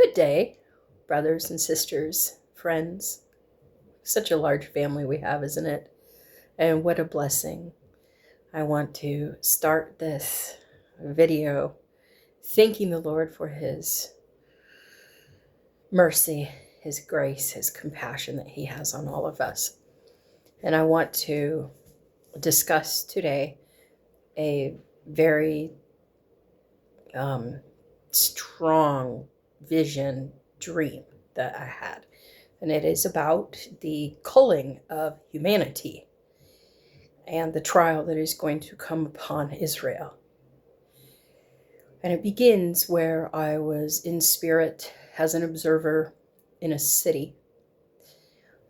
Good day, brothers and sisters, friends. Such a large family we have, isn't it? And what a blessing. I want to start this video thanking the Lord for His mercy, His grace, His compassion that He has on all of us. And I want to discuss today a very strong vision dream that I had. And it is about the culling of humanity and the trial that is going to come upon Israel. And it begins where I was in spirit as an observer in a city.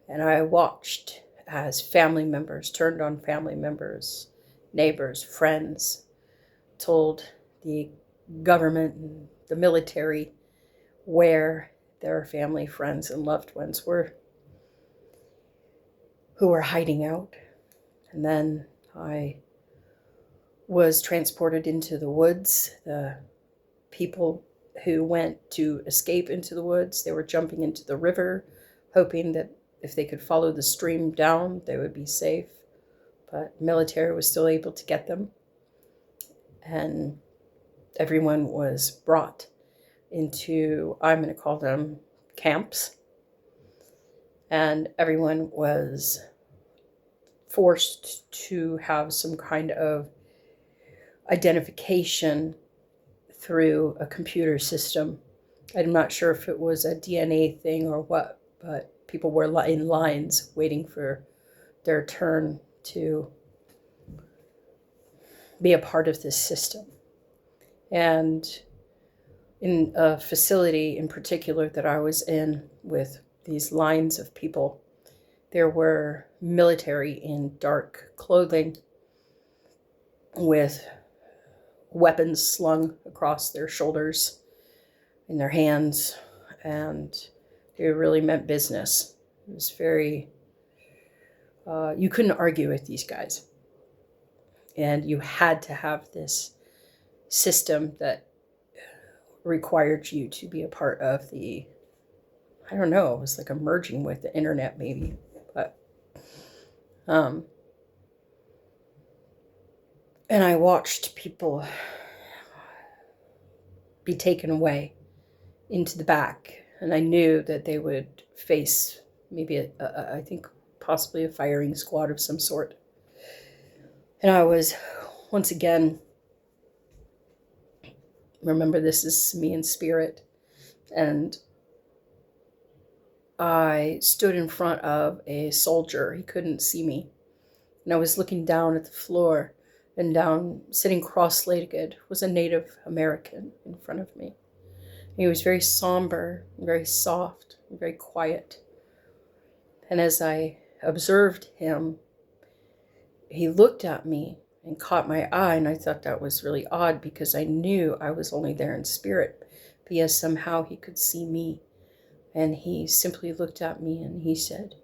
And I watched as family members turned on family members, neighbors, friends, told the government and the military where their family, friends, and loved ones were, who were hiding out. And then I was transported into the woods. The people who went to escape into the woods, they were jumping into the river, hoping that if they could follow the stream down, they would be safe. But the military was still able to get them. And everyone was brought into, I'm going to call them camps. And everyone was forced to have some kind of identification through a computer system. I'm not sure if it was a DNA thing or what, but people were in lines waiting for their turn to be a part of this system. And in a facility in particular that I was in with these lines of people, there were military in dark clothing with weapons slung across their shoulders, in their hands, and they really meant business. It was very, you couldn't argue with these guys. And you had to have this system that required you to be a part of the, I don't know, it was like a merging with the internet maybe, but and I watched people be taken away into the back, and I knew that they would face maybe I think possibly a firing squad of some sort. And I was once again, remember this is me in spirit, and I stood in front of a soldier. He couldn't see me. And I was looking down at the floor, and down, sitting cross-legged, was a Native American in front of me. He was very somber, very soft, and very quiet. And as I observed him, he looked at me and caught my eye, and I thought that was really odd because I knew I was only there in spirit, but yet somehow he could see me. And he simply looked at me and he said,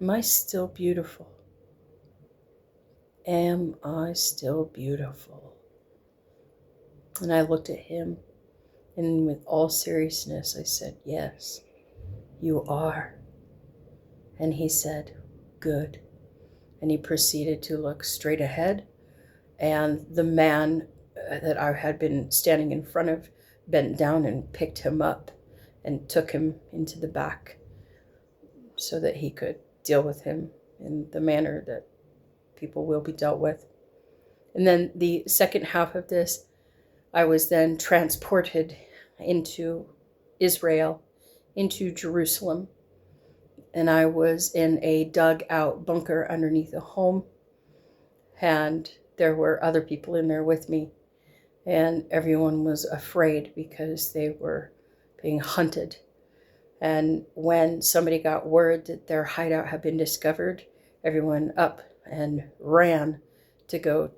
"Am I still beautiful? Am I still beautiful?" And I looked at him, and with all seriousness, I said, "Yes, you are." And he said, "Good." And he proceeded to look straight ahead. And the man that I had been standing in front of bent down and picked him up and took him into the back so that he could deal with him in the manner that people will be dealt with. And then the second half of this, I was then transported into Israel, into Jerusalem, and I was in a dug out bunker underneath a home, and there were other people in there with me, and everyone was afraid because they were being hunted. And when somebody got word that their hideout had been discovered, everyone up and ran to go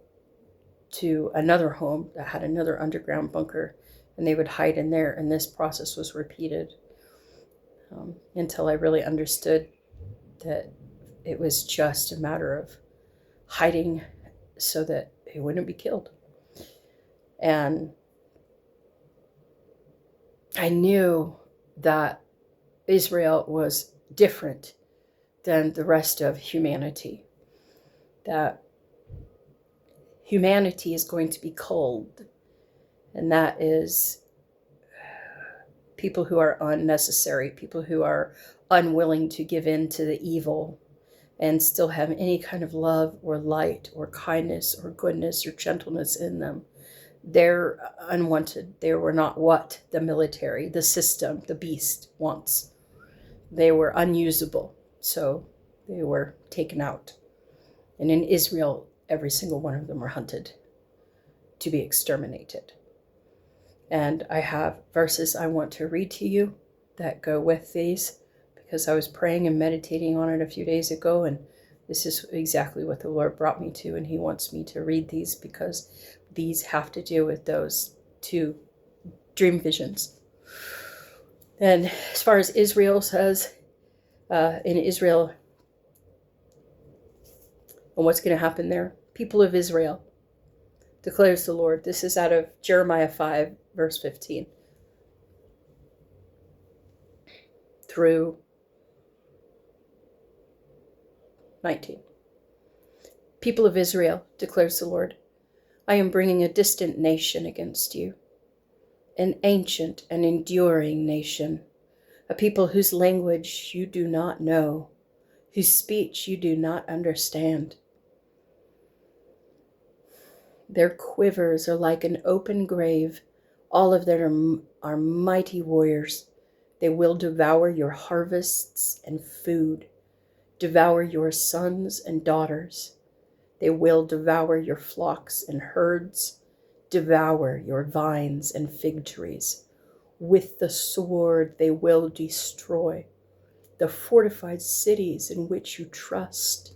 to another home that had another underground bunker, and they would hide in there. And this process was repeated until I really understood that it was just a matter of hiding so that he wouldn't be killed. And I knew that Israel was different than the rest of humanity. That humanity is going to be culled, and that is people who are unnecessary, people who are unwilling to give in to the evil and still have any kind of love or light or kindness or goodness or gentleness in them. They're unwanted. They were not what the military, the system, the beast wants. They were unusable, so they were taken out. And in Israel, every single one of them were hunted to be exterminated. And I have verses I want to read to you that go with these, because I was praying and meditating on it a few days ago, and this is exactly what the Lord brought me to, and he wants me to read these because these have to do with those two dream visions. And as far as Israel says, in Israel, and what's going to happen there, people of Israel, declares the Lord. This is out of Jeremiah 5, verse 15 through 19. People of Israel, declares the Lord, I am bringing a distant nation against you, an ancient and enduring nation, a people whose language you do not know, whose speech you do not understand. Their quivers are like an open grave. All of them are mighty warriors. They will devour your harvests and food, devour your sons and daughters. They will devour your flocks and herds, devour your vines and fig trees. With the sword they will destroy the fortified cities in which you trust.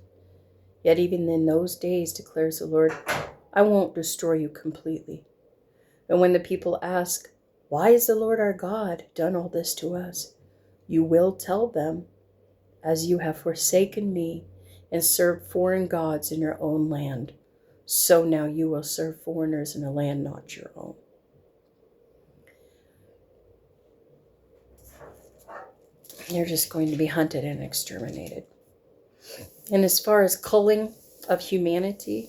Yet even in those days, declares the Lord, I won't destroy you completely. And when the people ask, why has the Lord our God done all this to us? You will tell them, as you have forsaken me and served foreign gods in your own land, so now you will serve foreigners in a land not your own. You're just going to be hunted and exterminated. And as far as culling of humanity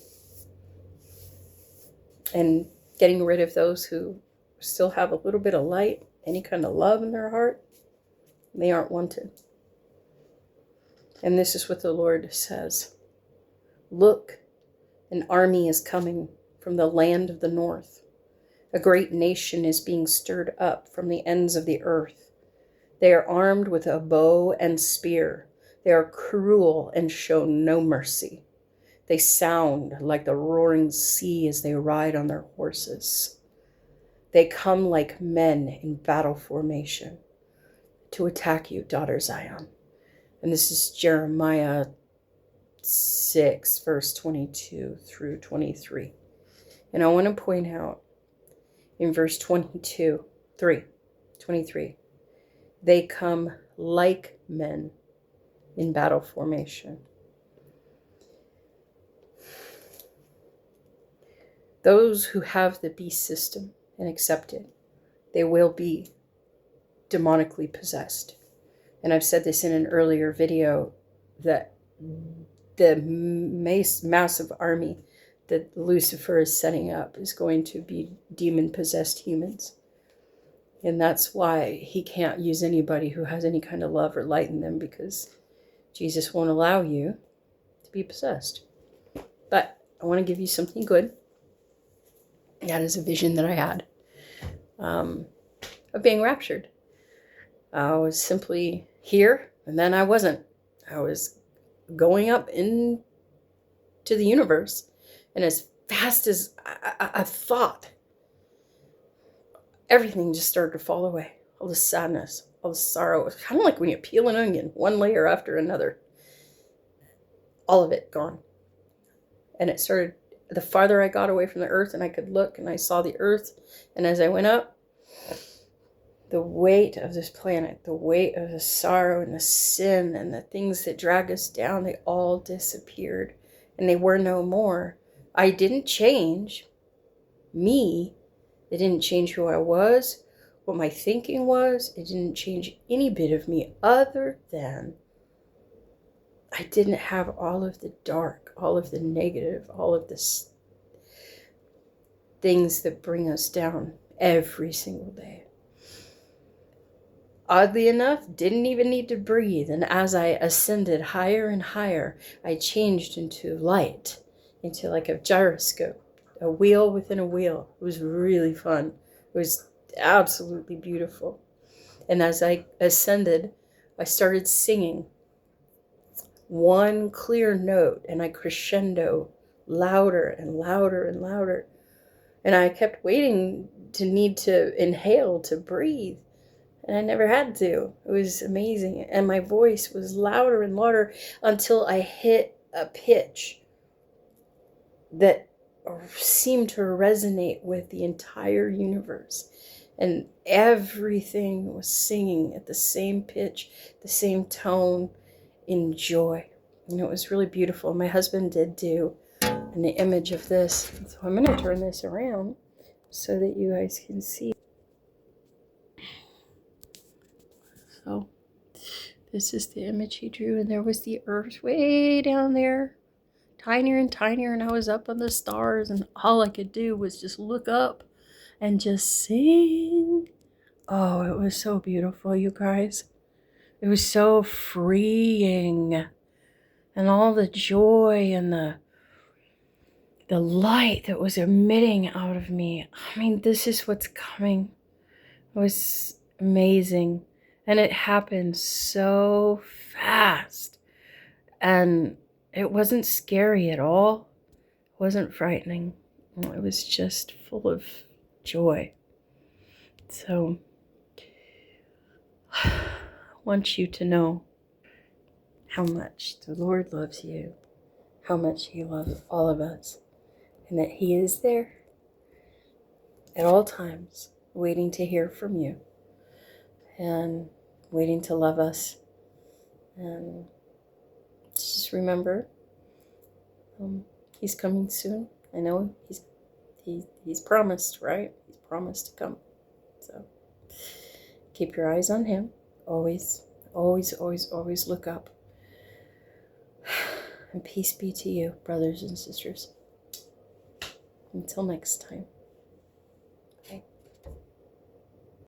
and getting rid of those who still have a little bit of light, any kind of love in their heart, they aren't wanted. And this is what the Lord says. Look, an army is coming from the land of the north. A great nation is being stirred up from the ends of the earth. They are armed with a bow and spear. They are cruel and show no mercy. They sound like the roaring sea as they ride on their horses. They come like men in battle formation to attack you, daughter Zion. And this is Jeremiah 6, verse 22 through 23. And I want to point out in verse 23, they come like men in battle formation. Those who have the beast system and accept it, they will be demonically possessed. And I've said this in an earlier video that the massive army that Lucifer is setting up is going to be demon-possessed humans. And that's why he can't use anybody who has any kind of love or light in them, because Jesus won't allow you to be possessed. But I want to give you something good. That is a vision that I had of being raptured. I was simply here, and then I wasn't. I was going up into the universe, and as fast as I thought, everything just started to fall away. All the sadness, all the sorrow. It was kind of like when you peel an onion, one layer after another. All of it gone. And it started, the farther I got away from the earth and I could look and I saw the earth, and as I went up, the weight of this planet, the weight of the sorrow and the sin and the things that drag us down, they all disappeared and they were no more. I didn't change me. It didn't change who I was what my thinking was. It didn't change any bit of me, other than I didn't have all of the dark, all of the negative, all of this things that bring us down every single day. Oddly enough, didn't even need to breathe. And as I ascended higher and higher, I changed into light, into like a gyroscope, a wheel within a wheel. It was really fun. It was absolutely beautiful. And as I ascended, I started singing one clear note, and I crescendo louder and louder and louder. And I kept waiting to need to inhale to breathe. And I never had to. It was amazing. And my voice was louder and louder until I hit a pitch that seemed to resonate with the entire universe. And everything was singing at the same pitch, the same tone, in joy. And it was really beautiful. My husband did do an image of this. So I'm going to turn this around so that you guys can see. So this is the image he drew, and there was the earth way down there, tinier and tinier, and I was up on the stars, and all I could do was just look up and just sing. Oh, it was so beautiful, you guys. It was so freeing, and all the joy and the light that was emitting out of me. I mean, this is what's coming. It was amazing. And it happened so fast. And it wasn't scary at all. It wasn't frightening. It was just full of joy. So I want you to know how much the Lord loves you, how much He loves all of us, and that He is there at all times, waiting to hear from you and waiting to love us. And just remember, He's coming soon. I know he's promised, right? He's promised to come. So keep your eyes on Him. Always, always, always, always look up. And peace be to you, brothers and sisters. Until next time.